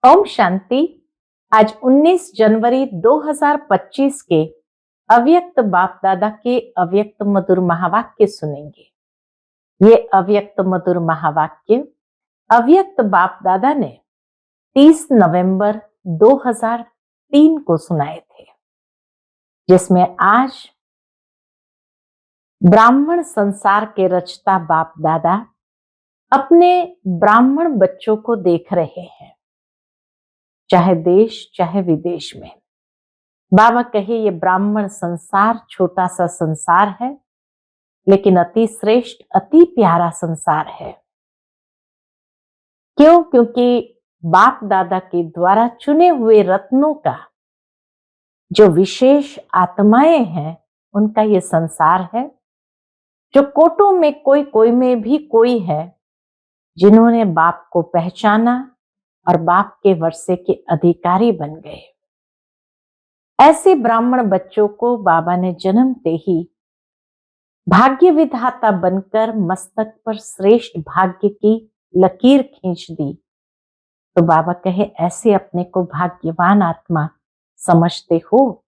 ओम शांति। आज 19 जनवरी 2025 के अव्यक्त बाप दादा के अव्यक्त मधुर महावाक्य सुनेंगे। ये अव्यक्त मधुर महावाक्य अव्यक्त बाप दादा ने 30 नवंबर 2003 को सुनाए थे, जिसमें आज ब्राह्मण संसार के रचता बाप दादा अपने ब्राह्मण बच्चों को देख रहे हैं, चाहे देश चाहे विदेश में। बाबा कहे ये ब्राह्मण संसार छोटा सा संसार है, लेकिन अति श्रेष्ठ अति प्यारा संसार है। क्यों? क्योंकि बाप दादा के द्वारा चुने हुए रत्नों का जो विशेष आत्माएं हैं, उनका ये संसार है, जो कोटों में कोई में भी कोई है जिन्होंने बाप को पहचाना और बाप के वर्षे के अधिकारी बन गए। ऐसे ब्राह्मण बच्चों को बाबा ने जन्मते ही भाग्य विधाता बनकर मस्तक पर श्रेष्ठ भाग्य की लकीर खींच दी। तो बाबा कहे, ऐसे अपने को भाग्यवान आत्मा समझते हो?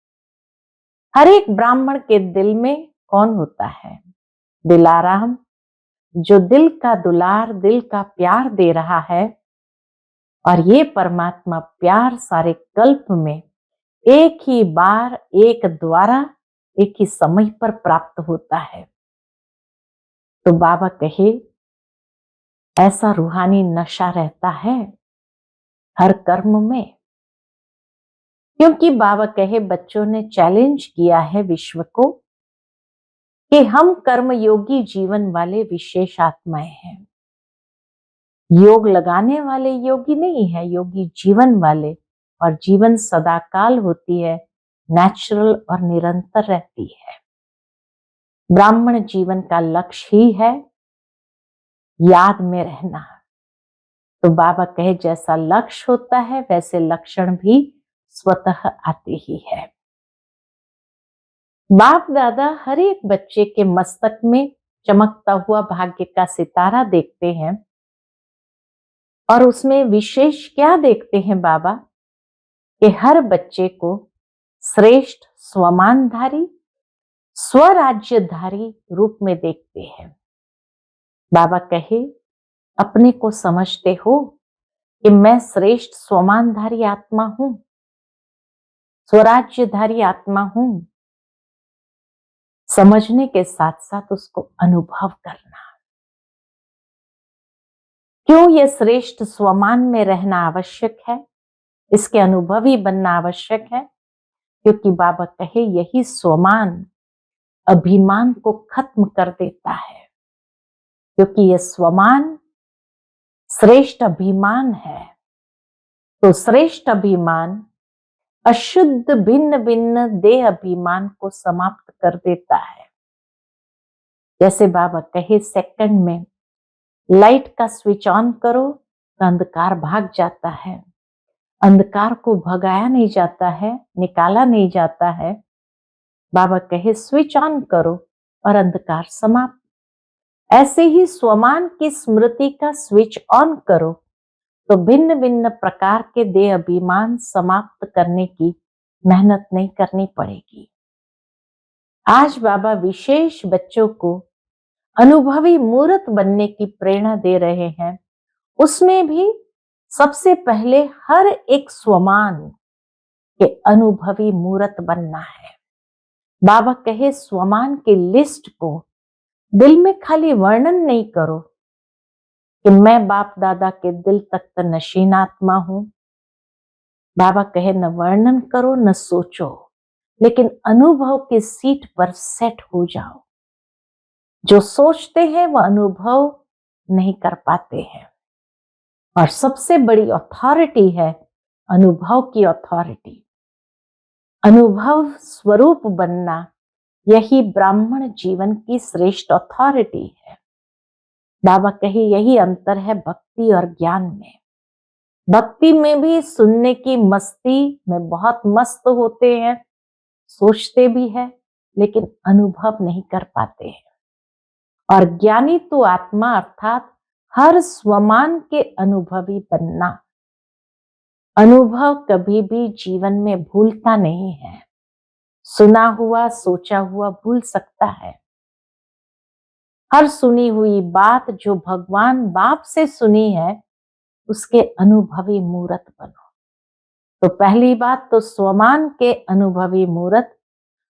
हर एक ब्राह्मण के दिल में कौन होता है? दिलाराम, जो दिल का दुलार, दिल का प्यार दे रहा है। और ये परमात्मा प्यार सारे कल्प में एक ही बार, एक द्वारा, एक ही समय पर प्राप्त होता है। तो बाबा कहे, ऐसा रूहानी नशा रहता है हर कर्म में। क्योंकि बाबा कहे, बच्चों ने चैलेंज किया है विश्व को कि हम कर्म योगी जीवन वाले विशेष आत्माएं हैं। योग लगाने वाले योगी नहीं है, योगी जीवन वाले। और जीवन सदाकाल होती है, नेचुरल और निरंतर रहती है। ब्राह्मण जीवन का लक्ष्य ही है याद में रहना। तो बाबा कहे, जैसा लक्ष्य होता है वैसे लक्षण भी स्वतः आते ही है। बाप दादा हर एक बच्चे के मस्तक में चमकता हुआ भाग्य का सितारा देखते हैं। और उसमें विशेष क्या देखते हैं बाबा? कि हर बच्चे को श्रेष्ठ स्वमानधारी, स्वराज्यधारी रूप में देखते हैं। बाबा कहे, अपने को समझते हो कि मैं श्रेष्ठ स्वमानधारी आत्मा हूं, स्वराज्यधारी आत्मा हूं। समझने के साथ साथ उसको अनुभव करना। क्यों ये श्रेष्ठ स्वमान में रहना आवश्यक है? इसके अनुभवी बनना आवश्यक है, क्योंकि बाबा कहे, यही स्वमान अभिमान को खत्म कर देता है। क्योंकि यह स्वमान श्रेष्ठ अभिमान है। तो श्रेष्ठ अभिमान अशुद्ध भिन्न भिन्न देह अभिमान को समाप्त कर देता है। जैसे बाबा कहे, सेकंड में लाइट का स्विच ऑन करो तो अंधकार भाग जाता है। अंधकार को भगाया नहीं जाता है, निकाला नहीं जाता है। बाबा कहे, स्विच ऑन करो और अंधकार समाप्त। ऐसे ही स्वमान की स्मृति का स्विच ऑन करो तो भिन्न भिन्न प्रकार के देह अभिमान समाप्त करने की मेहनत नहीं करनी पड़ेगी। आज बाबा विशेष बच्चों को अनुभवी मूर्त बनने की प्रेरणा दे रहे हैं। उसमें भी सबसे पहले हर एक स्वमान के अनुभवी मूर्त बनना है। बाबा कहे, स्वमान की लिस्ट को दिल में खाली वर्णन नहीं करो कि मैं बाप दादा के दिल तक नशीन आत्मा हूं। बाबा कहे, न वर्णन करो न सोचो, लेकिन अनुभव की सीट पर सेट हो जाओ। जो सोचते हैं वह अनुभव नहीं कर पाते हैं। और सबसे बड़ी अथॉरिटी है अनुभव की अथॉरिटी। अनुभव स्वरूप बनना, यही ब्राह्मण जीवन की श्रेष्ठ अथॉरिटी है। बाबा कहे, यही अंतर है भक्ति और ज्ञान में। भक्ति में भी सुनने की मस्ती में बहुत मस्त होते हैं, सोचते भी है, लेकिन अनुभव नहीं कर पाते हैं। और ज्ञानी तो आत्मा अर्थात हर स्वमान के अनुभवी बनना। अनुभव कभी भी जीवन में भूलता नहीं है। सुना हुआ, सोचा हुआ भूल सकता है। हर सुनी हुई बात जो भगवान बाप से सुनी है, उसके अनुभवी मूर्त बनो। तो पहली बात तो स्वमान के अनुभवी मूर्त।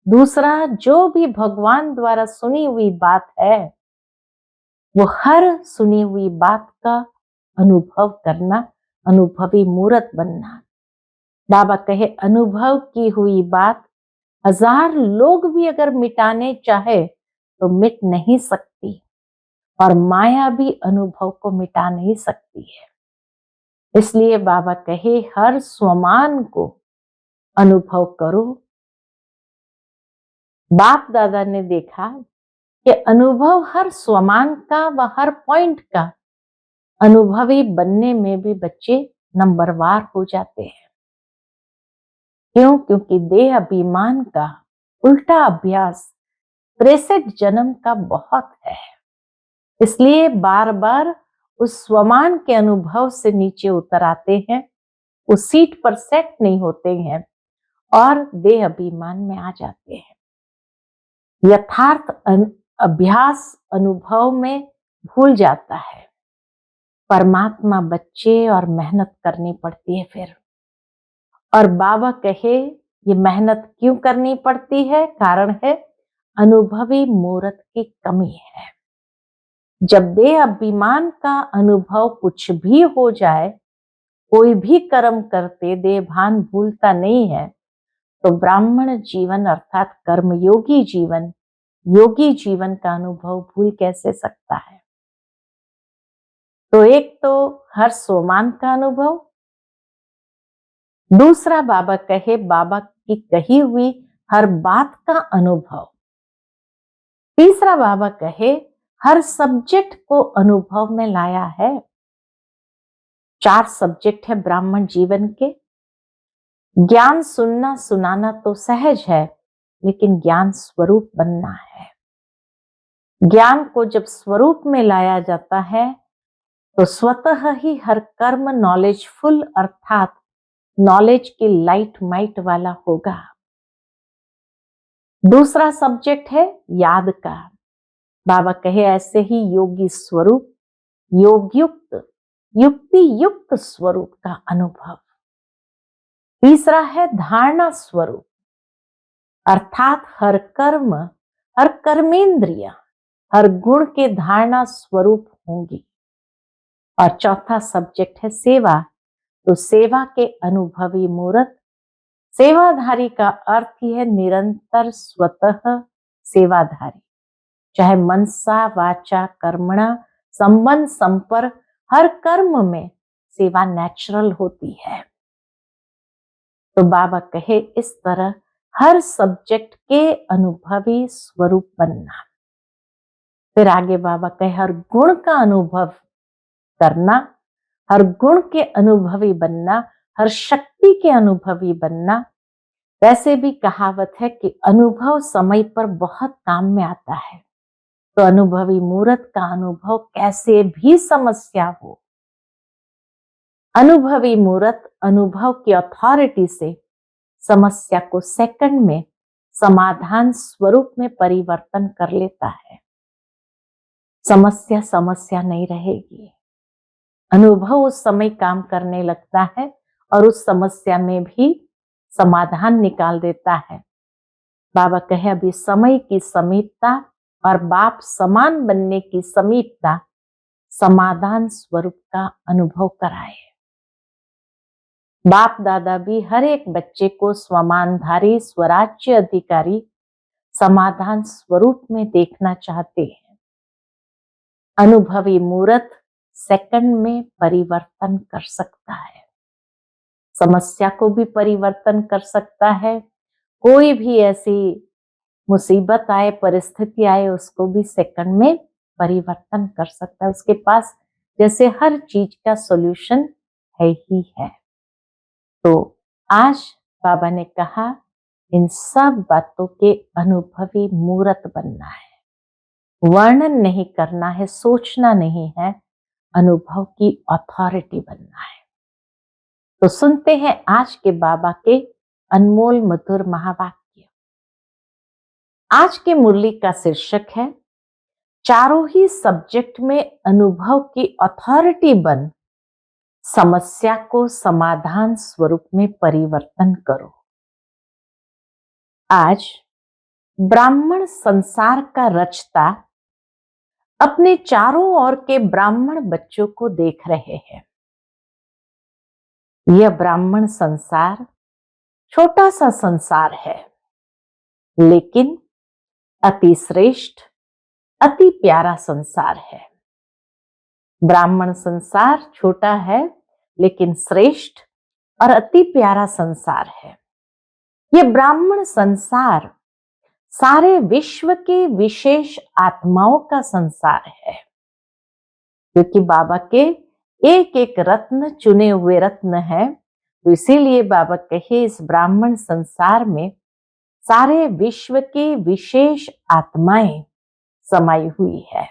दूसरा, जो भी भगवान द्वारा सुनी हुई बात है, वो हर सुनी हुई बात का अनुभव करना, अनुभवी मूर्त बनना। बाबा कहे अनुभव की हुई बात 1000 लोग भी अगर मिटाने चाहे तो मिट नहीं सकती, और माया भी अनुभव को मिटा नहीं सकती है। इसलिए बाबा कहे हर स्वमान को अनुभव करो। बाप दादा ने देखा कि अनुभव हर स्वमान का व हर पॉइंट का अनुभवी बनने में भी बच्चे नंबरवार हो जाते हैं। क्यों? क्योंकि देह अभिमान का उल्टा अभ्यास 63 जन्म का बहुत है। इसलिए बार बार उस स्वमान के अनुभव से नीचे उतर आते हैं, उस सीट पर सेट नहीं होते हैं और देह अभिमान में आ जाते हैं। यथार्थ अभ्यास अनुभव में भूल जाता है। परमात्मा बच्चे और मेहनत करनी पड़ती है फिर। और बाबा कहे ये मेहनत क्यों करनी पड़ती है? कारण है अनुभवी मूर्त की कमी है। जब देह अभिमान का अनुभव कुछ भी हो जाए, कोई भी कर्म करते देह भान भूलता नहीं है, तो ब्राह्मण जीवन अर्थात कर्मयोगी जीवन, योगी जीवन का अनुभव भूल कैसे सकता है? तो एक तो हर सोमान का अनुभव, दूसरा बाबा कहे बाबा की कही हुई हर बात का अनुभव, तीसरा बाबा कहे हर सब्जेक्ट को अनुभव में लाया है। 4 सब्जेक्ट है ब्राह्मण जीवन के। ज्ञान सुनना सुनाना तो सहज है, लेकिन ज्ञान स्वरूप बनना है। ज्ञान को जब स्वरूप में लाया जाता है तो स्वतः ही हर कर्म नॉलेजफुल अर्थात नॉलेज की लाइट माइट वाला होगा। दूसरा सब्जेक्ट है याद का। बाबा कहे ऐसे ही योगी स्वरूप, योगयुक्त, युक्ति युक्त स्वरूप का अनुभव। तीसरा है धारणा स्वरूप, अर्थात हर कर्म, हर कर्मेंद्रिय, हर गुण के धारणा स्वरूप होंगी। और चौथा सब्जेक्ट है सेवा। तो सेवा के अनुभवी मूर्त। सेवाधारी का अर्थ ही है निरंतर स्वतः सेवाधारी, चाहे मनसा वाचा कर्मणा संबंध संपर्क, हर कर्म में सेवा नेचुरल होती है। तो बाबा कहे इस तरह हर सब्जेक्ट के अनुभवी स्वरूप बनना। फिर आगे बाबा कहे हर गुण का अनुभव करना, हर गुण के अनुभवी बनना, हर शक्ति के अनुभवी बनना। वैसे भी कहावत है कि अनुभव समय पर बहुत काम में आता है। तो अनुभवी मूर्त का अनुभव कैसे भी समस्या हो, अनुभवी मूर्त अनुभव की अथॉरिटी से समस्या को सेकंड में समाधान स्वरूप में परिवर्तन कर लेता है। समस्या समस्या नहीं रहेगी। अनुभव उस समय काम करने लगता है और उस समस्या में भी समाधान निकाल देता है। बाबा कहे अभी समय की समीपता और बाप समान बनने की समीपता समाधान स्वरूप का अनुभव कराए। बाप दादा भी हर एक बच्चे को स्वमानधारी, स्वराज्य अधिकारी, समाधान स्वरूप में देखना चाहते हैं। अनुभवी मूर्त सेकंड में परिवर्तन कर सकता है, समस्या को भी परिवर्तन कर सकता है। कोई भी ऐसी मुसीबत आए, परिस्थिति आए, उसको भी सेकंड में परिवर्तन कर सकता है। उसके पास जैसे हर चीज का सॉल्यूशन है ही है। तो आज बाबा ने कहा इन सब बातों के अनुभवी मूर्त बनना है, वर्णन नहीं करना है, सोचना नहीं है, अनुभव की अथॉरिटी बनना है। तो सुनते हैं आज के बाबा के अनमोल मधुर महावाक्य। आज के मुरली का शीर्षक है, चारों ही सब्जेक्ट में अनुभव की अथॉरिटी बन समस्या को समाधान स्वरूप में परिवर्तन करो। आज ब्राह्मण संसार का रचता अपने चारों ओर के ब्राह्मण बच्चों को देख रहे हैं। यह ब्राह्मण संसार छोटा सा संसार है, लेकिन अति श्रेष्ठ, अति प्यारा संसार है। ब्राह्मण संसार छोटा है, लेकिन श्रेष्ठ और अति प्यारा संसार है। यह ब्राह्मण संसार सारे विश्व के विशेष आत्माओं का संसार है, क्योंकि बाबा के एक एक रत्न चुने हुए रत्न है। तो इसीलिए बाबा कहे, इस ब्राह्मण संसार में सारे विश्व के विशेष आत्माएं समाई हुई है।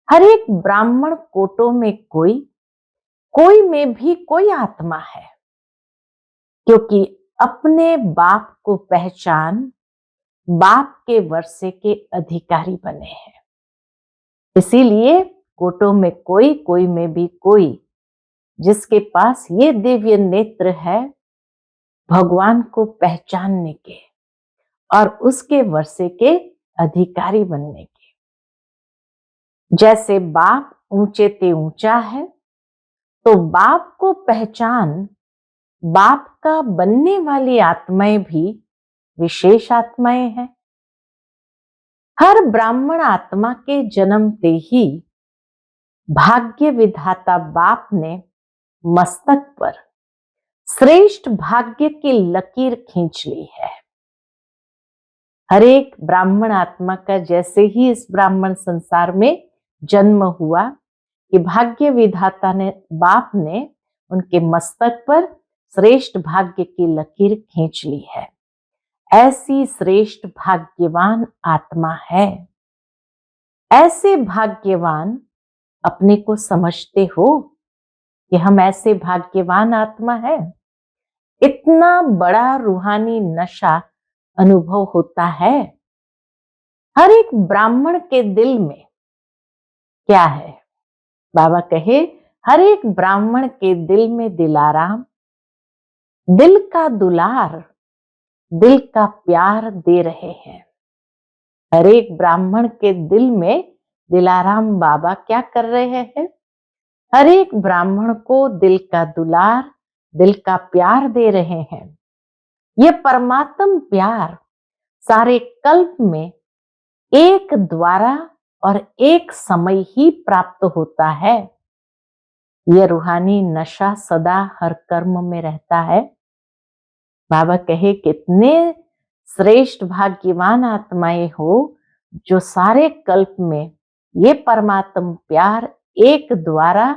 हर एक ब्राह्मण कोटों में कोई में भी कोई आत्मा है, क्योंकि अपने बाप को पहचान बाप के वर्षे के अधिकारी बने हैं। इसीलिए कोटों में कोई में भी कोई, जिसके पास ये दिव्य नेत्र है भगवान को पहचानने के और उसके वर्षे के अधिकारी बनने के। जैसे बाप ऊंचे ते ऊंचा है, तो बाप को पहचान बाप का बनने वाली आत्माएं भी विशेष आत्माएं हैं। हर ब्राह्मण आत्मा के जन्मते ही भाग्य विधाता बाप ने मस्तक पर श्रेष्ठ भाग्य की लकीर खींच ली है। हर एक ब्राह्मण आत्मा का जैसे ही इस ब्राह्मण संसार में जन्म हुआ कि भाग्य विधाता ने बाप ने उनके मस्तक पर श्रेष्ठ भाग्य की लकीर खींच ली है। ऐसी श्रेष्ठ भाग्यवान आत्मा है। ऐसे भाग्यवान अपने को समझते हो कि हम ऐसे भाग्यवान आत्मा है? इतना बड़ा रूहानी नशा अनुभव होता है। हर एक ब्राह्मण के दिल में क्या है? बाबा कहे, हर एक ब्राह्मण के दिल में दिलाराम, दिल का दुलार, दिल का प्यार दे रहे हैं। हर एक ब्राह्मण के दिल में दिलाराम बाबा क्या कर रहे हैं? हर एक ब्राह्मण को दिल का दुलार, दिल का प्यार दे रहे हैं। यह परमात्म प्यार सारे कल्प में एक द्वारा और एक समय ही प्राप्त होता है। यह रूहानी नशा सदा हर कर्म में रहता है। बाबा कहे, कितने श्रेष्ठ भाग्यवान आत्माएं हो जो सारे कल्प में ये परमात्म प्यार एक द्वारा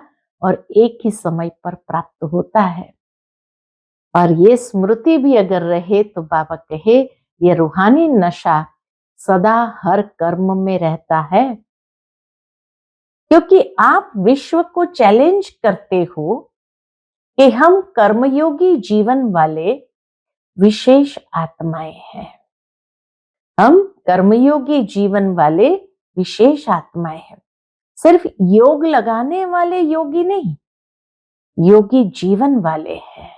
और एक ही समय पर प्राप्त होता है। और ये स्मृति भी अगर रहे तो बाबा कहे, ये रूहानी नशा सदा हर कर्म में रहता है, क्योंकि आप विश्व को चैलेंज करते हो कि हम कर्मयोगी जीवन वाले विशेष आत्माएं हैं। हम कर्मयोगी जीवन वाले विशेष आत्माएं हैं। सिर्फ योग लगाने वाले योगी नहीं, योगी जीवन वाले हैं।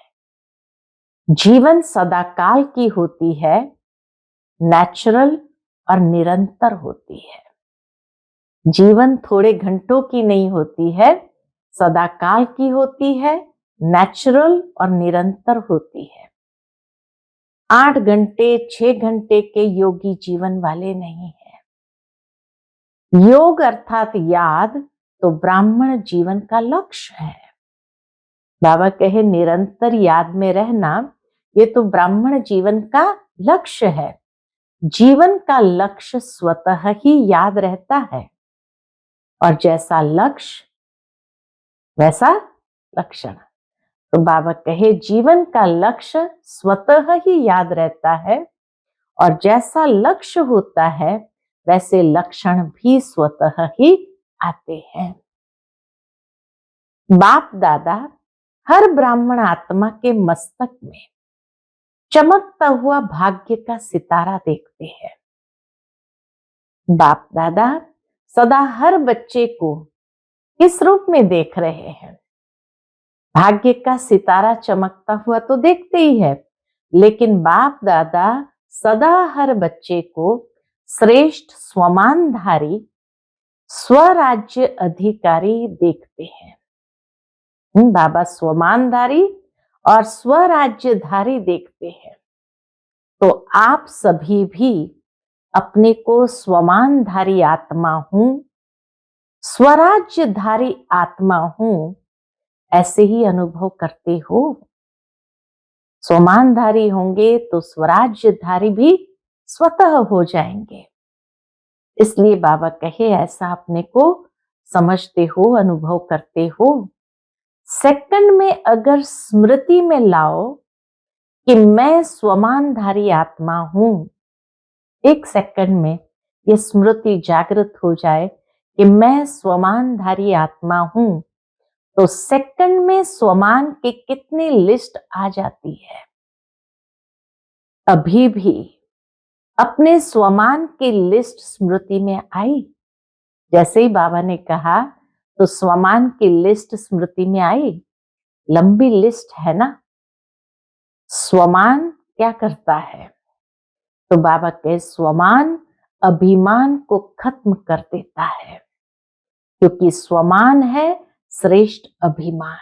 जीवन सदाकाल की होती है, नेचुरल और निरंतर होती है। जीवन थोड़े घंटों की नहीं होती है, सदाकाल की होती है, नेचुरल और निरंतर होती है। 8 घंटे 6 घंटे के योगी जीवन वाले नहीं है। योग अर्थात याद तो ब्राह्मण जीवन का लक्ष्य है। बाबा कहे, निरंतर याद में रहना ये तो ब्राह्मण जीवन का लक्ष्य है। जीवन का लक्ष्य स्वतः ही याद रहता है, और जैसा लक्ष्य वैसा लक्षण। तो बाबा कहे, जीवन का लक्ष्य स्वतः ही याद रहता है, और जैसा लक्ष्य होता है वैसे लक्षण भी स्वतः ही आते हैं। बाप दादा हर ब्राह्मण आत्मा के मस्तक में चमकता हुआ भाग्य का सितारा देखते हैं। बाप दादा सदा हर बच्चे को किस रूप में देख रहे हैं? भाग्य का सितारा चमकता हुआ तो देखते ही है, लेकिन बाप दादा सदा हर बच्चे को श्रेष्ठ स्वमानधारी स्वराज्य अधिकारी देखते हैं। बाबा स्वमानधारी और स्वराज्यधारी देखते हैं। तो आप सभी भी अपने को स्वमानधारी आत्मा हूं, स्वराज्यधारी आत्मा हूं, ऐसे ही अनुभव करते हो। स्वमानधारी होंगे तो स्वराज्यधारी भी स्वतः हो जाएंगे। इसलिए बाबा कहे ऐसा अपने को समझते हो, अनुभव करते हो। सेकंड में अगर स्मृति में लाओ कि मैं स्वमानधारी आत्मा हूं, एक सेकंड में ये स्मृति जागृत हो जाए कि मैं स्वमानधारी आत्मा हूं, तो सेकंड में स्वमान के कितनी लिस्ट आ जाती है। अभी भी अपने स्वमान की लिस्ट स्मृति में आई। जैसे ही बाबा ने कहा तो स्वमान की लिस्ट स्मृति में आई। लंबी लिस्ट है ना। स्वमान क्या करता है? तो बाबा के स्वमान अभिमान को खत्म कर देता है, क्योंकि स्वमान है श्रेष्ठ अभिमान।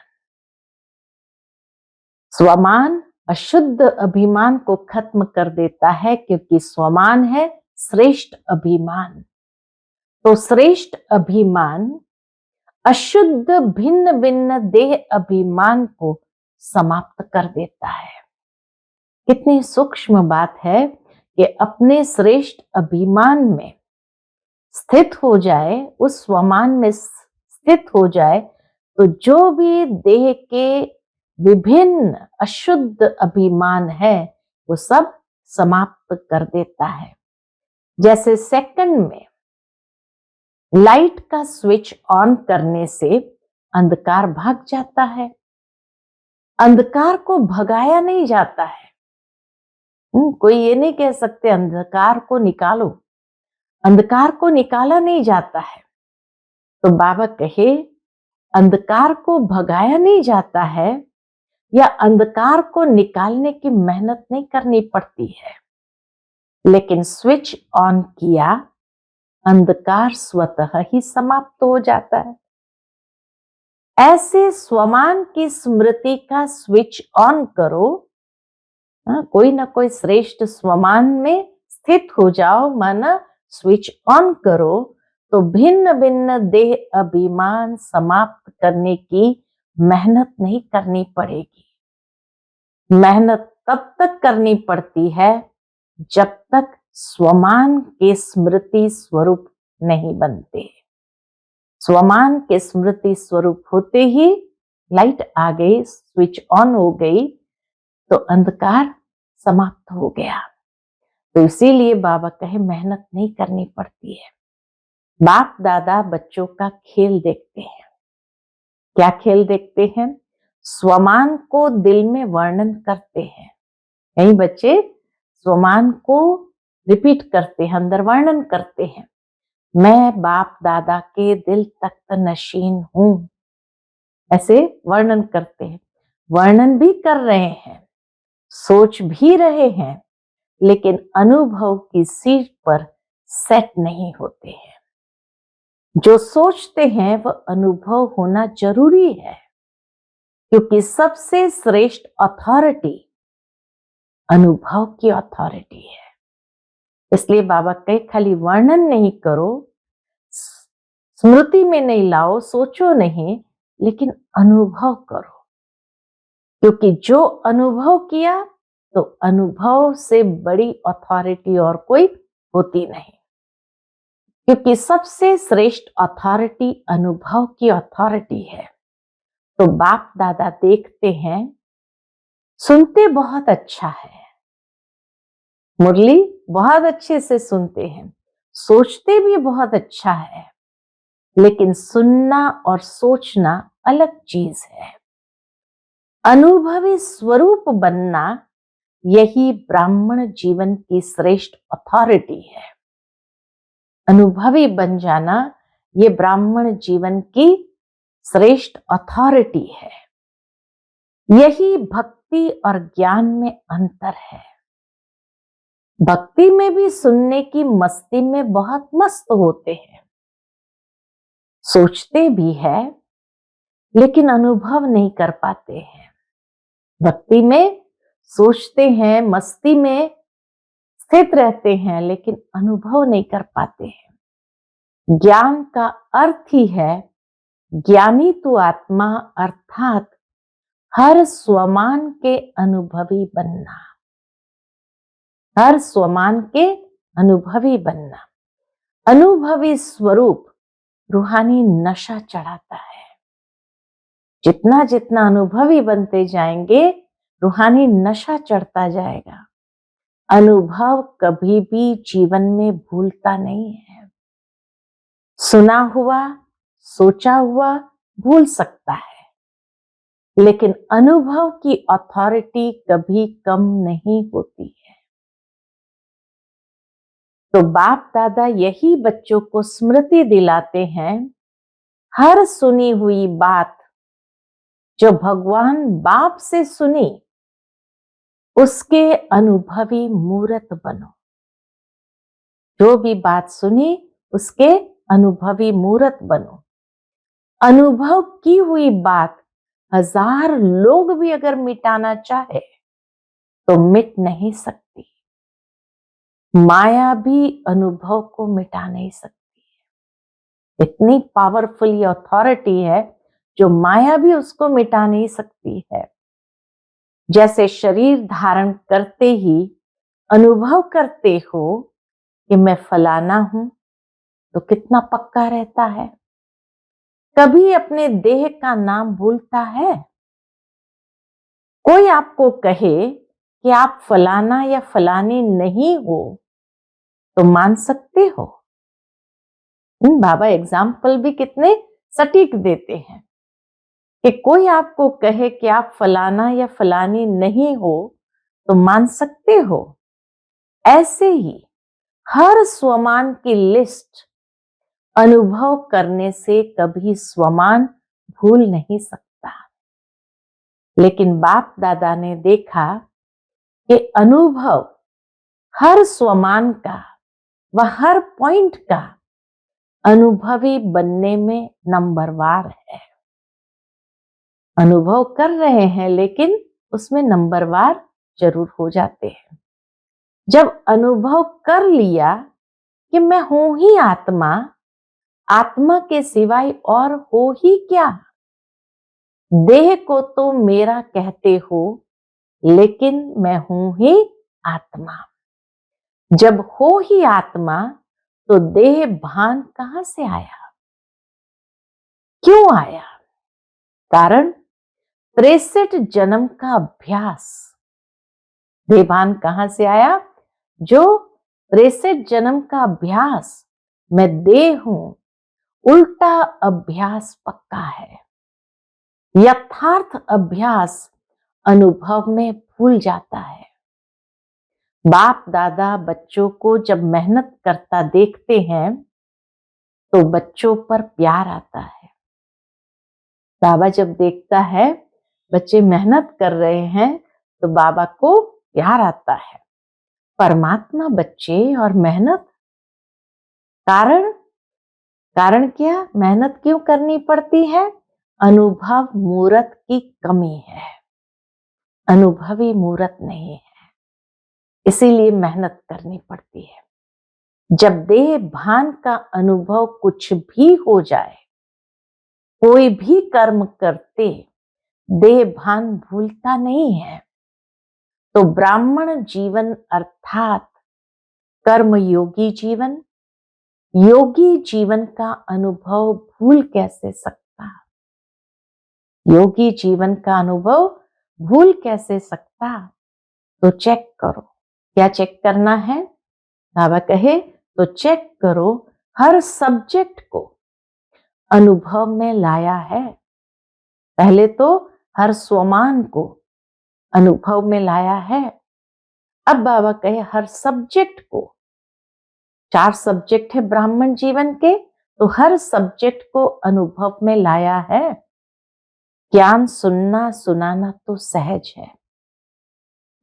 स्वमान अशुद्ध अभिमान को खत्म कर देता है, क्योंकि स्वमान है श्रेष्ठ अभिमान। तो श्रेष्ठ अभिमान अशुद्ध भिन्न भिन्न देह अभिमान को समाप्त कर देता है। कितनी सूक्ष्म बात है कि अपने श्रेष्ठ अभिमान में स्थित हो जाए, उस स्वमान में स्थित हो जाए, तो जो भी देह के विभिन्न अशुद्ध अभिमान है वो सब समाप्त कर देता है। जैसे सेकंड में लाइट का स्विच ऑन करने से अंधकार भाग जाता है। अंधकार को भगाया नहीं जाता है। कोई ये नहीं कह सकते अंधकार को निकालो। अंधकार को निकाला नहीं जाता है। तो बाबा कहे अंधकार को भगाया नहीं जाता है, या अंधकार को निकालने की मेहनत नहीं करनी पड़ती है, लेकिन स्विच ऑन किया, अंधकार स्वतः ही समाप्त हो जाता है। ऐसे स्वमान की स्मृति का स्विच ऑन करो। कोई ना कोई श्रेष्ठ स्वमान में स्थित हो जाओ, माना स्विच ऑन करो, तो भिन्न भिन्न देह अभिमान समाप्त करने की मेहनत नहीं करनी पड़ेगी। मेहनत तब तक करनी पड़ती है जब तक स्वमान के स्मृति स्वरूप नहीं बनते। स्वमान के स्मृति स्वरूप होते ही लाइट आ गई, स्विच ऑन हो गई, तो अंधकार समाप्त हो गया। तो इसीलिए बाबा कहे मेहनत नहीं करनी पड़ती है। बाप दादा बच्चों का खेल देखते हैं। क्या खेल देखते हैं? स्वमान को दिल में वर्णन करते हैं। नहीं बच्चे, स्वमान को रिपीट करते हैं, अंदर वर्णन करते हैं। मैं बाप दादा के दिल तख्त नशीन हूं, ऐसे वर्णन करते हैं। वर्णन भी कर रहे हैं, सोच भी रहे हैं, लेकिन अनुभव की सीट पर सेट नहीं होते हैं। जो सोचते हैं वह अनुभव होना जरूरी है, क्योंकि सबसे श्रेष्ठ अथॉरिटी अनुभव की अथॉरिटी है। इसलिए बाबा कहे खाली वर्णन नहीं करो, स्मृति में नहीं लाओ, सोचो नहीं, लेकिन अनुभव करो। क्योंकि जो अनुभव किया तो अनुभव से बड़ी अथॉरिटी और कोई होती नहीं। क्योंकि सबसे श्रेष्ठ अथॉरिटी अनुभव की अथॉरिटी है। तो बाप दादा देखते हैं, सुनते बहुत अच्छा है, मुरली बहुत अच्छे से सुनते हैं, सोचते भी बहुत अच्छा है, लेकिन सुनना और सोचना अलग चीज है। अनुभवी स्वरूप बनना, यही ब्राह्मण जीवन की श्रेष्ठ अथॉरिटी है। अनुभवी बन जाना, ये ब्राह्मण जीवन की श्रेष्ठ अथॉरिटी है। यही भक्ति और ज्ञान में अंतर है। भक्ति में भी सुनने की मस्ती में बहुत मस्त होते हैं, सोचते भी है लेकिन अनुभव नहीं कर पाते हैं। भक्ति में सोचते हैं, मस्ती में स्थित रहते हैं, लेकिन अनुभव नहीं कर पाते हैं। ज्ञान का अर्थ ही है ज्ञानी तू आत्मा, अर्थात हर स्वमान के अनुभवी बनना। हर स्वमान के अनुभवी बनना। अनुभवी स्वरूप रूहानी नशा चढ़ाता है। जितना जितना अनुभवी बनते जाएंगे, रूहानी नशा चढ़ता जाएगा। अनुभव कभी भी जीवन में भूलता नहीं है। सुना हुआ, सोचा हुआ भूल सकता है, लेकिन अनुभव की अथॉरिटी कभी कम नहीं होती है। तो बाप दादा यही बच्चों को स्मृति दिलाते हैं, हर सुनी हुई बात जो भगवान बाप से सुनी, उसके अनुभवी मूर्त बनो। जो भी बात सुनी, उसके अनुभवी मूर्त बनो। अनुभव की हुई बात 1000 लोग भी अगर मिटाना चाहे तो मिट नहीं सकती। माया भी अनुभव को मिटा नहीं सकती है। इतनी पावरफुल ये अथॉरिटी है जो माया भी उसको मिटा नहीं सकती है। जैसे शरीर धारण करते ही अनुभव करते हो कि मैं फलाना हूं, तो कितना पक्का रहता है। कभी अपने देह का नाम भूलता है? कोई आपको कहे कि आप फलाना या फलानी नहीं हो, तो मान सकते हो? बाबा एग्जाम्पल भी कितने सटीक देते हैं कि कोई आपको कहे कि आप फलाना या फलानी नहीं हो, तो मान सकते हो? ऐसे ही हर स्वमान की लिस्ट अनुभव करने से कभी स्वमान भूल नहीं सकता। लेकिन बाप दादा ने देखा कि अनुभव हर स्वमान का व हर पॉइंट का अनुभवी बनने में नंबरवार है। अनुभव कर रहे हैं लेकिन उसमें नंबरवार जरूर हो जाते हैं। जब अनुभव कर लिया कि मैं हूं ही आत्मा, आत्मा के सिवाय और हो ही क्या, देह को तो मेरा कहते हो, लेकिन मैं हूं ही आत्मा। जब हो ही आत्मा, तो देह भान कहां से आया? क्यों आया? कारण 63 जन्म का अभ्यास। देह भान कहां से आया? जो 63 जन्म का अभ्यास, मैं देह हूं, उल्टा अभ्यास पक्का है। यथार्थ अभ्यास अनुभव में भूल जाता है। बाप दादा बच्चों को जब मेहनत करता देखते हैं, तो बच्चों पर प्यार आता है। बाबा जब देखता है बच्चे मेहनत कर रहे हैं, तो बाबा को प्यार आता है। परमात्मा बच्चे और मेहनत, कारण कारण क्या? मेहनत क्यों करनी पड़ती है? अनुभव मूर्त की कमी है। अनुभवी मूर्त नहीं है, इसीलिए मेहनत करनी पड़ती है। जब देह भान का अनुभव कुछ भी हो जाए, कोई भी कर्म करते देह भान भूलता नहीं है, तो ब्राह्मण जीवन अर्थात कर्म योगी जीवन, योगी जीवन का अनुभव भूल कैसे सकता? योगी जीवन का अनुभव भूल कैसे सकता? तो चेक करो। क्या चेक करना है? बाबा कहे तो चेक करो, हर सब्जेक्ट को अनुभव में लाया है। पहले तो हर स्वमान को अनुभव में लाया है। अब बाबा कहे हर सब्जेक्ट को, 4 सब्जेक्ट है ब्राह्मण जीवन के, तो हर सब्जेक्ट को अनुभव में लाया है। ज्ञान सुनना सुनाना तो सहज है,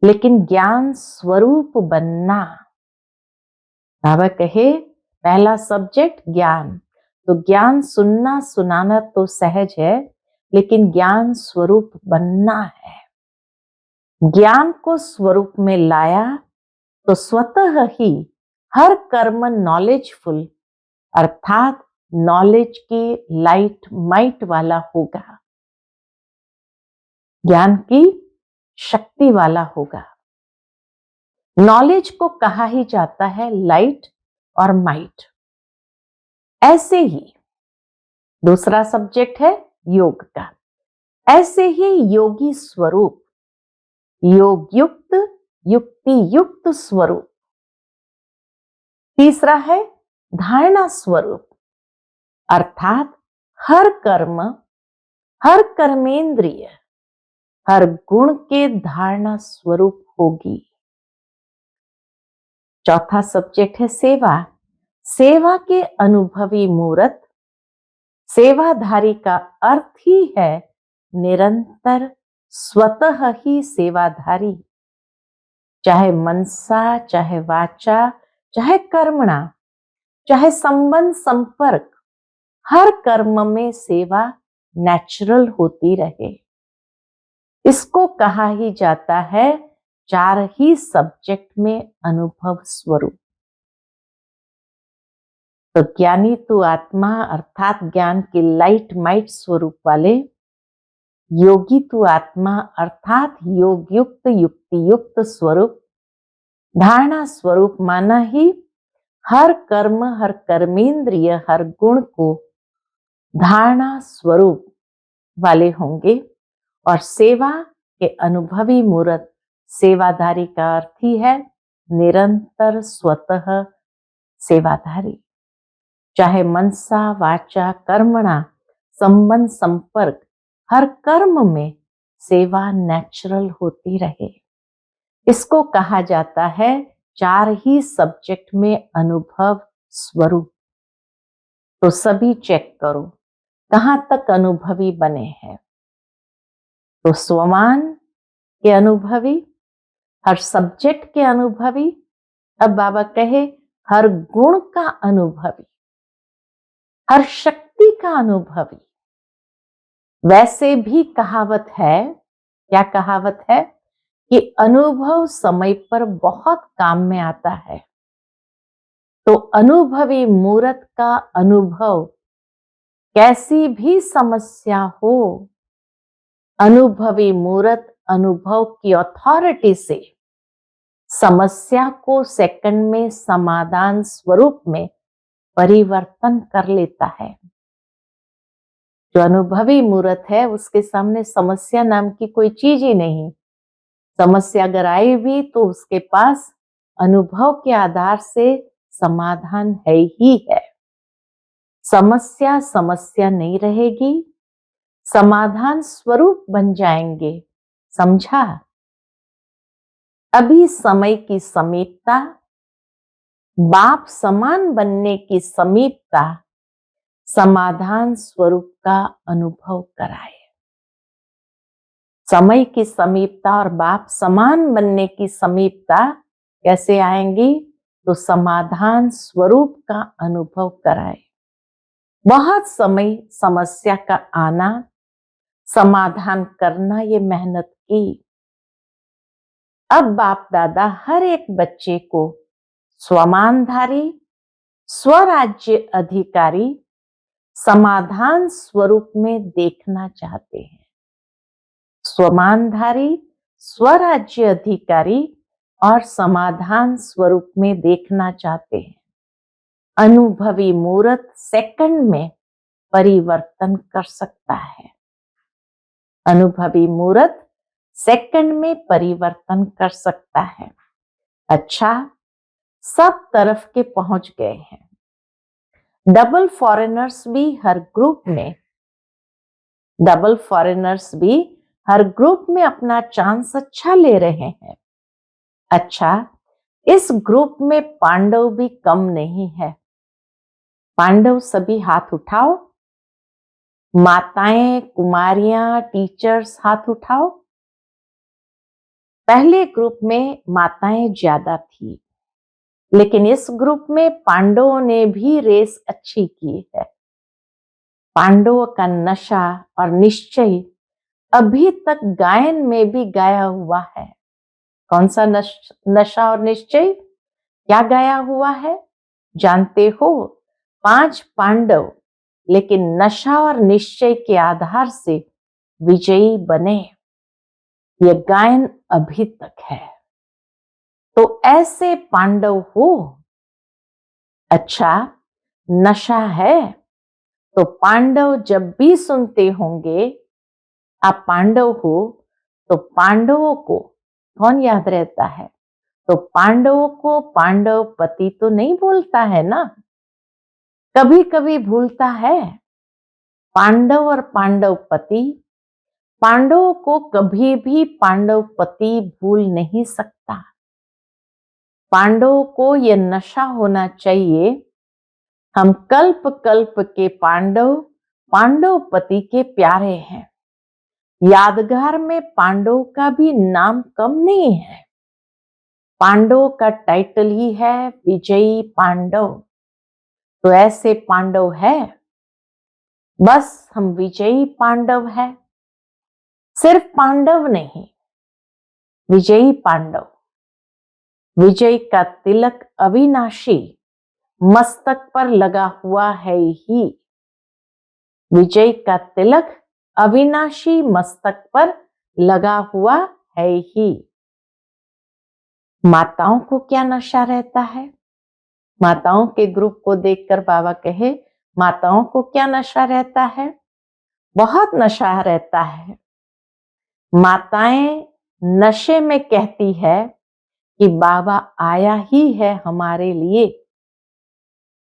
लेकिन ज्ञान स्वरूप बनना, बाबा कहे पहला सब्जेक्ट ज्ञान, तो ज्ञान सुनना सुनाना तो सहज है, लेकिन ज्ञान स्वरूप बनना है। ज्ञान को स्वरूप में लाया तो स्वतः ही हर कर्म नॉलेजफुल, अर्थात नॉलेज की लाइट माइट वाला होगा, ज्ञान की शक्ति वाला होगा। नॉलेज को कहा ही जाता है लाइट और माइट। ऐसे ही दूसरा सब्जेक्ट है योग का, ऐसे ही योगी स्वरूप, योग युक्त युक्ति युक्त स्वरूप। तीसरा है धारणा स्वरूप, अर्थात हर कर्म, हर कर्मेंद्रिय, हर गुण के धारणा स्वरूप होगी। चौथा सब्जेक्ट है सेवा, सेवा के अनुभवी मूर्त। सेवाधारी का अर्थ ही है निरंतर स्वतः ही सेवाधारी, चाहे मनसा, चाहे वाचा, चाहे कर्मणा, चाहे संबंध संपर्क, हर कर्म में सेवा नेचुरल होती रहे। इसको कहा ही जाता है 4 ही सब्जेक्ट में अनुभव स्वरूप। तो ज्ञानी तू आत्मा अर्थात ज्ञान के लाइट माइट स्वरूप वाले, योगी तू आत्मा अर्थात योग युक्त युक्ति युक्त स्वरूप, धारणा स्वरूप माना ही हर कर्म, हर कर्मेंद्रिय, हर गुण को धारणा स्वरूप वाले होंगे। और सेवा के अनुभवी मूर्त, सेवाधारी का अर्थ ही है निरंतर स्वतः सेवाधारी, चाहे मनसा वाचा कर्मणा संबंध संपर्क, हर कर्म में सेवा नेचुरल होती रहे। इसको कहा जाता है 4 ही सब्जेक्ट में अनुभव स्वरूप। तो सभी चेक करो कहां तक अनुभवी बने हैं। तो स्वमान के अनुभवी, हर सब्जेक्ट के अनुभवी, अब बाबा कहे हर गुण का अनुभवी, हर शक्ति का अनुभवी। वैसे भी कहावत है, क्या कहावत है कि अनुभव समय पर बहुत काम में आता है। तो अनुभवी मूर्त का अनुभव, कैसी भी समस्या हो, अनुभवी मूर्त अनुभव की अथॉरिटी से समस्या को सेकंड में समाधान स्वरूप में परिवर्तन कर लेता है। जो अनुभवी मूर्त है उसके सामने समस्या नाम की कोई चीज ही नहीं। समस्या अगर आई भी तो उसके पास अनुभव के आधार से समाधान है ही है। समस्या समस्या नहीं रहेगी, समाधान स्वरूप बन जाएंगे। समझा? अभी समय की समीपता, बाप समान बनने की समीपता समाधान स्वरूप का अनुभव कराए। समय की समीपता और बाप समान बनने की समीपता कैसे आएंगी? तो समाधान स्वरूप का अनुभव कराए। बहुत समय समस्या का आना, समाधान करना, ये मेहनत की। अब बाप दादा हर एक बच्चे को स्वमानधारी, स्वराज्य अधिकारी, समाधान स्वरूप में देखना चाहते हैं। स्वमानधारी, स्वराज्य अधिकारी और समाधान स्वरूप में देखना चाहते हैं। अनुभवी मूर्त सेकंड में परिवर्तन कर सकता है। अनुभवी मूर्त सेकंड में परिवर्तन कर सकता है। अच्छा, सब तरफ के पहुंच गए हैं। डबल फॉरेनर्स भी हर ग्रुप में, डबल फॉरेनर्स भी हर ग्रुप में अपना चांस अच्छा ले रहे हैं। अच्छा, इस ग्रुप में पांडव भी कम नहीं है। पांडव सभी हाथ उठाओ। माताएं, कुमारियां, टीचर्स हाथ उठाओ। पहले ग्रुप में माताएं ज्यादा थी, लेकिन इस ग्रुप में पांडवों ने भी रेस अच्छी की है। पांडवों का नशा और निश्चय अभी तक गायन में भी गाया हुआ है। कौन सा नशा और निश्चय क्या गाया हुआ है जानते हो? 5 पांडव, लेकिन नशा और निश्चय के आधार से विजयी बने। ये गायन अभी तक है। तो ऐसे पांडव हो। अच्छा, नशा है तो पांडव जब भी सुनते होंगे आप पांडव हो, तो पांडवों को कौन याद रहता है? तो पांडवों को पांडव पति तो नहीं बोलता है ना, कभी कभी भूलता है। पांडव और पांडव पति, पांडवों को कभी भी पांडव पति भूल नहीं सकता। पांडवों को यह नशा होना चाहिए, हम कल्प कल्प के पांडव, पांडव पति के प्यारे हैं। यादगार में पांडव का भी नाम कम नहीं है। पांडव का टाइटल ही है विजयी पांडव। तो ऐसे पांडव है, बस हम विजयी पांडव है। सिर्फ पांडव नहीं, विजयी पांडव। विजय का तिलक अविनाशी मस्तक पर लगा हुआ है ही। विजय का तिलक अविनाशी मस्तक पर लगा हुआ है ही। माताओं को क्या नशा रहता है? माताओं के ग्रुप को देखकर बाबा कहे, माताओं को क्या नशा रहता है? बहुत नशा रहता है। माताएं नशे में कहती है कि बाबा आया ही है हमारे लिए।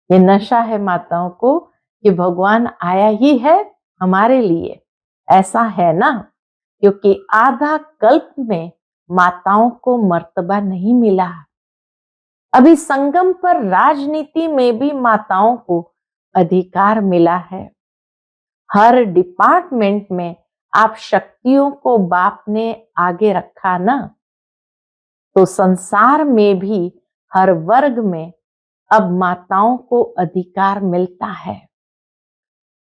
ये नशा है माताओं को कि भगवान आया ही है हमारे लिए। ऐसा है ना, क्योंकि आधा कल्प में माताओं को मर्तबा नहीं मिला। अभी संगम पर राजनीति में भी माताओं को अधिकार मिला है। हर डिपार्टमेंट में आप शक्तियों को बाप ने आगे रखा ना, तो संसार में भी हर वर्ग में अब माताओं को अधिकार मिलता है।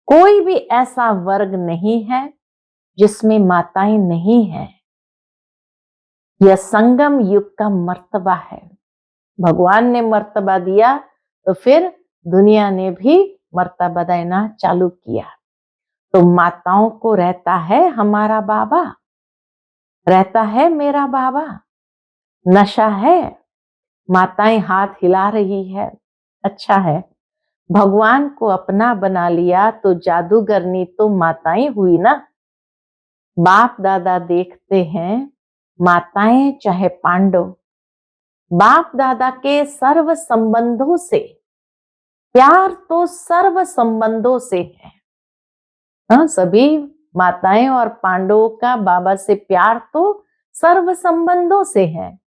कोई भी ऐसा वर्ग नहीं है जिसमें माताएं नहीं है। यह संगम युग का मर्तबा है। भगवान ने मर्तबा दिया तो फिर दुनिया ने भी मर्तबा देना चालू किया। तो माताओं को रहता है हमारा बाबा, रहता है मेरा बाबा। नशा है, माताएं हाथ हिला रही है, अच्छा है। भगवान को अपना बना लिया तो जादूगरनी तो माताएं हुई ना। बाप दादा देखते हैं, माताएं चाहे पांडव, बाप दादा के सर्व संबंधों से प्यार तो सर्व संबंधों से है। हाँ, सभी माताएं और पांडवों का बाबा से प्यार तो सर्व संबंधों से है,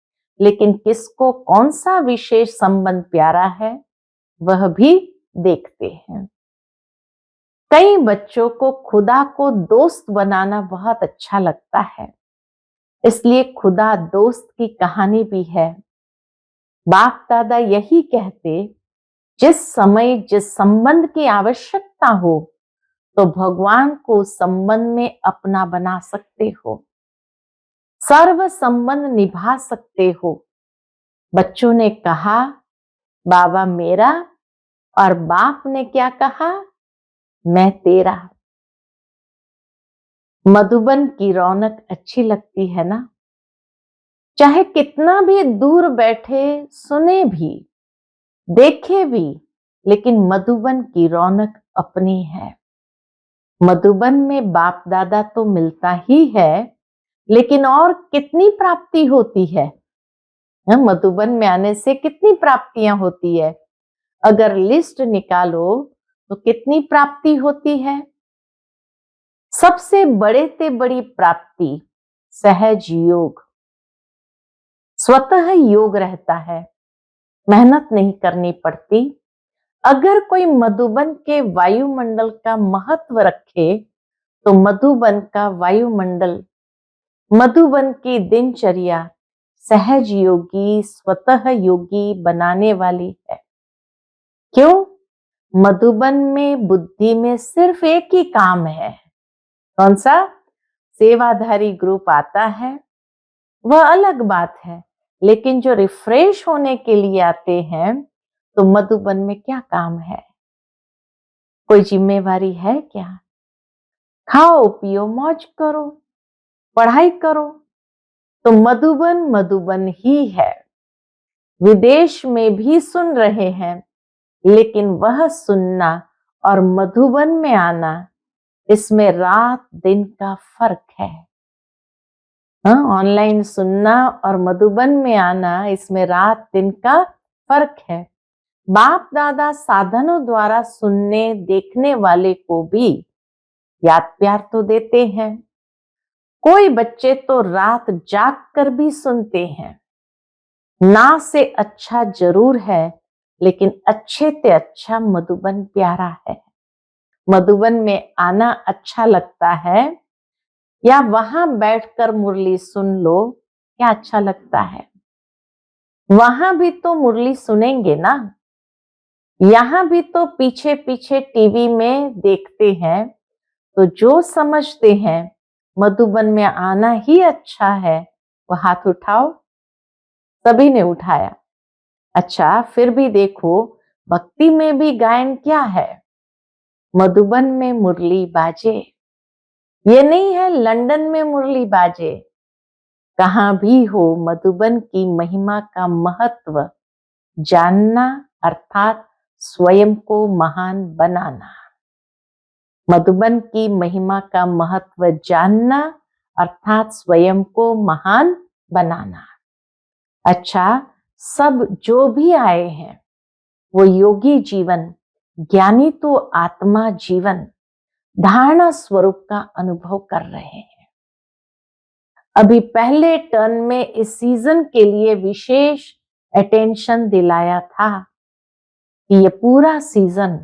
लेकिन किसको कौन सा विशेष संबंध प्यारा है वह भी देखते हैं। कई बच्चों को खुदा को दोस्त बनाना बहुत अच्छा लगता है, इसलिए खुदा दोस्त की कहानी भी है। बाप दादा यही कहते, जिस समय जिस संबंध की आवश्यकता हो तो भगवान को संबंध में अपना बना सकते हो, सर्व संबंध निभा सकते हो। बच्चों ने कहा बाबा मेरा, और बाप ने क्या कहा, मैं तेरा। मधुबन की रौनक अच्छी लगती है ना। चाहे कितना भी दूर बैठे, सुने भी, देखे भी, लेकिन मधुबन की रौनक अपनी है। मधुबन में बाप दादा तो मिलता ही है, लेकिन और कितनी प्राप्ति होती है। मधुबन में आने से कितनी प्राप्तियां होती है, अगर लिस्ट निकालो तो कितनी प्राप्ति होती है। सबसे बड़े ते बड़ी प्राप्ति सहज योग, स्वतः योग रहता है, मेहनत नहीं करनी पड़ती। अगर कोई मधुबन के वायुमंडल का महत्व रखे तो मधुबन का वायुमंडल, मधुबन की दिनचर्या सहज योगी, स्वतः योगी बनाने वाली है। क्यों? मधुबन में बुद्धि में सिर्फ एक ही काम है। कौन सा? सेवाधारी ग्रुप आता है, वह अलग बात है, लेकिन जो रिफ्रेश होने के लिए आते हैं तो मधुबन में क्या काम है? कोई जिम्मेवारी है क्या? खाओ पियो मौज करो, पढ़ाई करो। तो मधुबन मधुबन ही है। विदेश में भी सुन रहे हैं, लेकिन वह सुनना और मधुबन में आना, इसमें रात दिन का फर्क है। ऑनलाइन सुनना और मधुबन में आना, इसमें रात दिन का फर्क है। बाप दादा साधनों द्वारा सुनने देखने वाले को भी याद प्यार तो देते हैं। कोई बच्चे तो रात जाग कर भी सुनते हैं। ना से अच्छा जरूर है, लेकिन अच्छे से अच्छा मधुबन प्यारा है। मधुबन में आना अच्छा लगता है या वहां बैठकर मुरली सुन लो, क्या अच्छा लगता है? वहां भी तो मुरली सुनेंगे ना, यहां भी तो पीछे पीछे टीवी में देखते हैं। तो जो समझते हैं मधुबन में आना ही अच्छा है, वह हाथ उठाओ। सभी ने उठाया। अच्छा, फिर भी देखो, भक्ति में भी गायन क्या है? मधुबन में मुरली बाजे। ये नहीं है लंदन में मुरली बाजे। कहां भी हो, मधुबन की महिमा का महत्व जानना अर्थात स्वयं को महान बनाना। मधुबन की महिमा का महत्व जानना अर्थात स्वयं को महान बनाना। अच्छा, सब जो भी आए हैं वो योगी जीवन, ज्ञानी तो आत्मा जीवन, धारणा स्वरूप का अनुभव कर रहे हैं। अभी पहले टर्न में इस सीजन के लिए विशेष अटेंशन दिलाया था कि ये पूरा सीजन,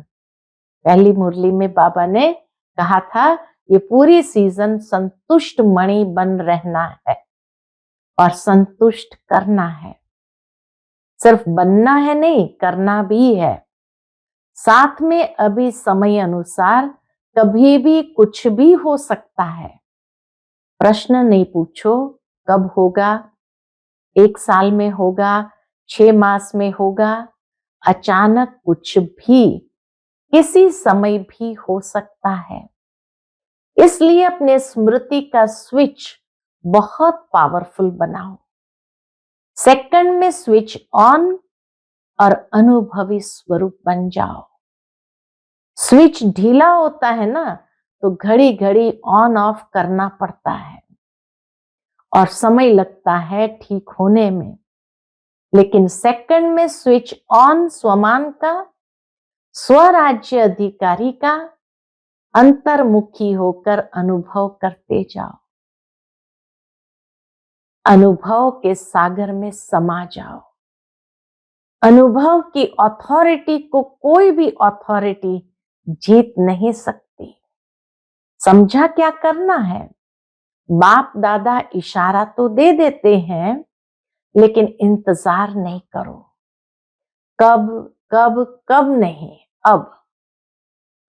पहली मुरली में बाबा ने कहा था ये पूरी सीजन संतुष्ट मणि बन रहना है और संतुष्ट करना है। सिर्फ बनना है नहीं, करना भी है। साथ में अभी समय अनुसार कभी भी कुछ भी हो सकता है। प्रश्न नहीं पूछो कब होगा, 1 साल में होगा, 6 मास में होगा, अचानक कुछ भी किसी समय भी हो सकता है। इसलिए अपने स्मृति का स्विच बहुत पावरफुल बनाओ। सेकंड में स्विच ऑन और अनुभवी स्वरूप बन जाओ। स्विच ढीला होता है ना, तो घड़ी घड़ी ऑन ऑफ करना पड़ता है और समय लगता है ठीक होने में। लेकिन सेकंड में स्विच ऑन स्वमान का, स्वराज्य अधिकारी का, अंतर्मुखी होकर अनुभव करते जाओ। अनुभव के सागर में समा जाओ। अनुभव की अथॉरिटी को कोई भी अथॉरिटी जीत नहीं सकती। समझा क्या करना है? बाप दादा इशारा तो दे देते हैं, लेकिन इंतजार नहीं करो। कब कब कब नहीं, अब।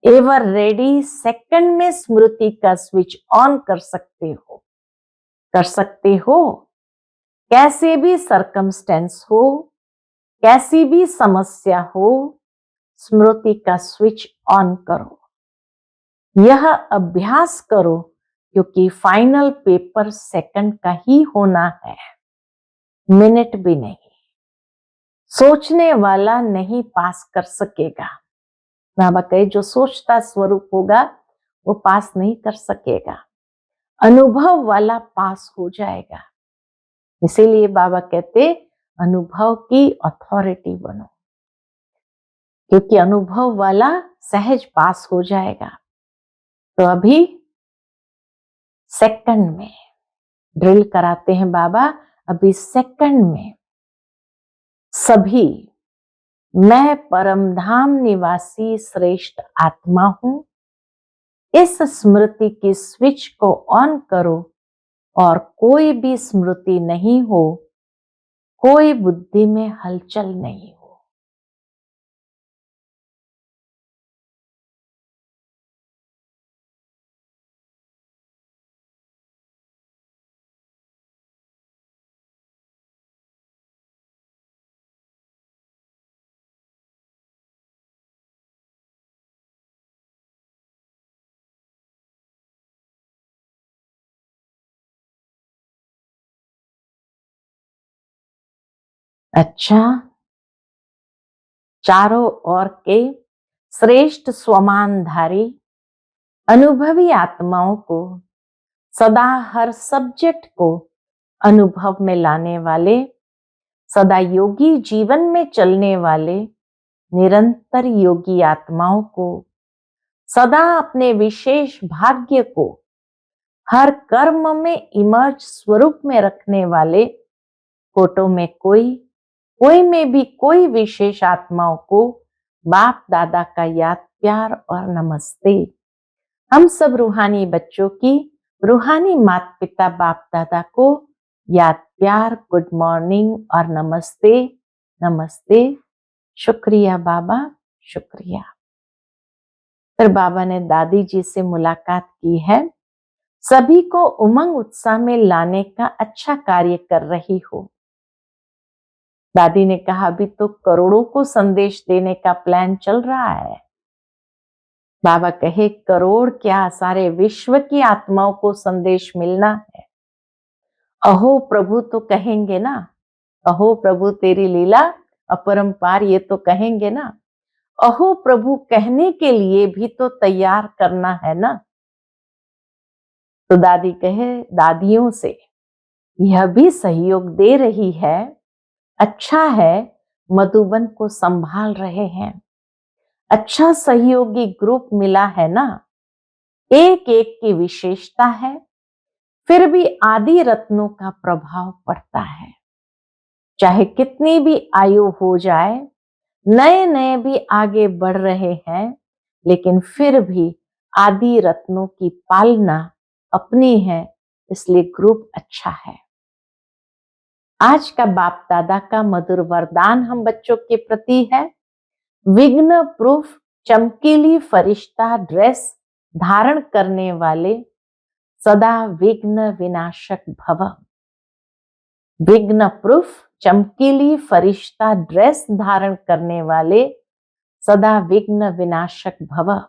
एवर रेडी, सेकंड में स्मृति का स्विच ऑन कर सकते हो। कर सकते हो। कैसे भी सरकमस्टेंस हो, कैसी भी समस्या हो, स्मृति का स्विच ऑन करो। यह अभ्यास करो, क्योंकि फाइनल पेपर सेकंड का ही होना है, मिनट भी नहीं। सोचने वाला नहीं पास कर सकेगा। बाबा कहे जो सोचता स्वरूप होगा वो पास नहीं कर सकेगा, अनुभव वाला पास हो जाएगा। इसीलिए बाबा कहते अनुभव की अथॉरिटी बनो, क्योंकि अनुभव वाला सहज पास हो जाएगा। तो अभी सेकंड में ड्रिल कराते हैं बाबा। अभी सेकंड में सभी मैं परमधाम निवासी श्रेष्ठ आत्मा हूं, इस स्मृति की स्विच को ऑन करो और कोई भी स्मृति नहीं हो, कोई बुद्धि में हलचल नहीं हो। अच्छा, चारों ओर के श्रेष्ठ स्वमानधारी अनुभवी आत्माओं को, सदा हर सब्जेक्ट को अनुभव में लाने वाले, सदा योगी जीवन में चलने वाले निरंतर योगी आत्माओं को, सदा अपने विशेष भाग्य को हर कर्म में इमर्ज स्वरूप में रखने वाले, फोटो में कोई में भी कोई विशेष आत्माओं को बाप दादा का याद, प्यार और नमस्ते। हम सब रूहानी बच्चों की रूहानी माता पिता बाप दादा को याद, प्यार, गुड मॉर्निंग और नमस्ते। नमस्ते, शुक्रिया बाबा, शुक्रिया। फिर बाबा ने दादी जी से मुलाकात की है। सभी को उमंग उत्साह में लाने का अच्छा कार्य कर रही हो। दादी ने कहा अभी तो करोड़ों को संदेश देने का प्लान चल रहा है। बाबा कहे करोड़ क्या, सारे विश्व की आत्माओं को संदेश मिलना है। अहो प्रभु तो कहेंगे ना, अहो प्रभु तेरी लीला अपरंपार, ये तो कहेंगे ना। अहो प्रभु कहने के लिए भी तो तैयार करना है ना। तो दादी कहे दादियों से यह भी सहयोग दे रही है, अच्छा है मधुबन को संभाल रहे हैं, अच्छा सहयोगी ग्रुप मिला है ना। एक एक की विशेषता है, फिर भी आदि रत्नों का प्रभाव पड़ता है। चाहे कितनी भी आयु हो जाए, नए नए भी आगे बढ़ रहे हैं, लेकिन फिर भी आदि रत्नों की पालना अपनी है, इसलिए ग्रुप अच्छा है। आज का बाप दादा का मधुर वरदान हम बच्चों के प्रति है, विघ्न प्रूफ चमकीली फरिश्ता ड्रेस धारण करने वाले सदा विघ्न विनाशक भव। विघ्न प्रूफ चमकीली फरिश्ता ड्रेस धारण करने वाले सदा विघ्न विनाशक भव।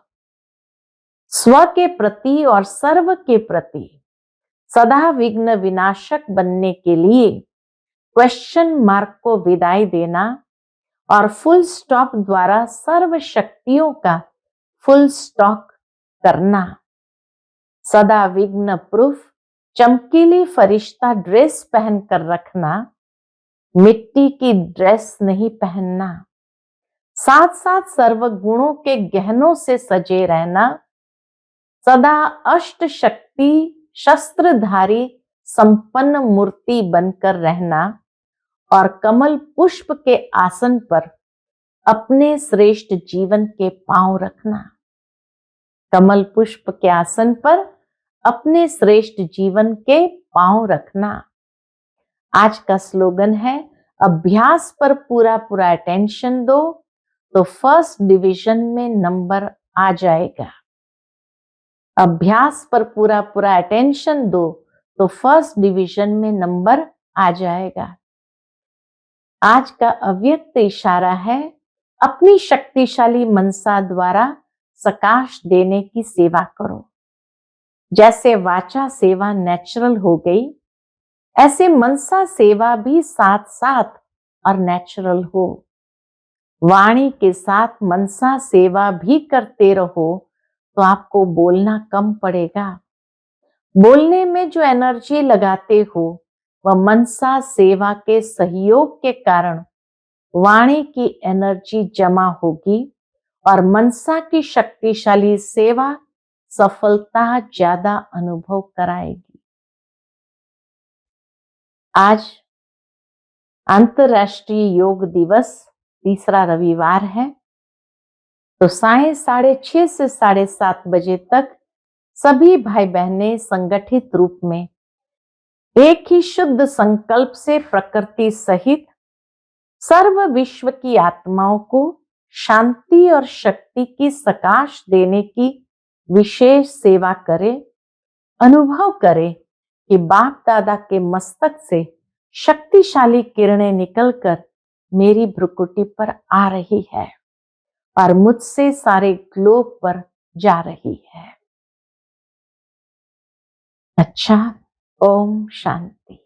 स्व के प्रति और सर्व के प्रति सदा विघ्न विनाशक बनने के लिए क्वेश्चन मार्क को विदाई देना और फुल स्टॉप द्वारा सर्व शक्तियों का फुल स्टॉक करना। सदा विघ्न प्रूफ चमकीली फरिश्ता ड्रेस पहनकर रखना, मिट्टी की ड्रेस नहीं पहनना। साथ साथ सर्व गुणों के गहनों से सजे रहना, सदा अष्ट शक्ति शस्त्रधारी संपन्न मूर्ति बनकर रहना और कमल पुष्प के आसन पर अपने श्रेष्ठ जीवन के पांव रखना। कमल पुष्प के आसन पर अपने श्रेष्ठ जीवन के पांव रखना। आज का स्लोगन है अभ्यास पर पूरा पूरा अटेंशन दो तो फर्स्ट डिवीजन में नंबर आ जाएगा। अभ्यास पर पूरा पूरा अटेंशन दो तो फर्स्ट डिवीजन में नंबर आ जाएगा। आज का अव्यक्त इशारा है अपनी शक्तिशाली मनसा द्वारा सकाश देने की सेवा करो। जैसे वाचा सेवा नेचुरल हो गई, ऐसे मनसा सेवा भी साथ साथ और नेचुरल हो। वाणी के साथ मनसा सेवा भी करते रहो तो आपको बोलना कम पड़ेगा। बोलने में जो एनर्जी लगाते हो वह मनसा सेवा के सहयोग के कारण वाणी की एनर्जी जमा होगी और मनसा की शक्तिशाली सेवा सफलता ज्यादा अनुभव कराएगी। आज अंतर्राष्ट्रीय योग दिवस, तीसरा रविवार है, तो सायं 6:30 से 7:30 बजे तक सभी भाई बहनें संगठित रूप में एक ही शुद्ध संकल्प से प्रकृति सहित सर्व विश्व की आत्माओं को शांति और शक्ति की सकाश देने की विशेष सेवा करें। अनुभव करें कि बाप दादा के मस्तक से शक्तिशाली किरणें निकलकर मेरी भ्रुकुटी पर आ रही है और मुझसे सारे ग्लोब पर जा रही है। अच्छा, ओम शांति।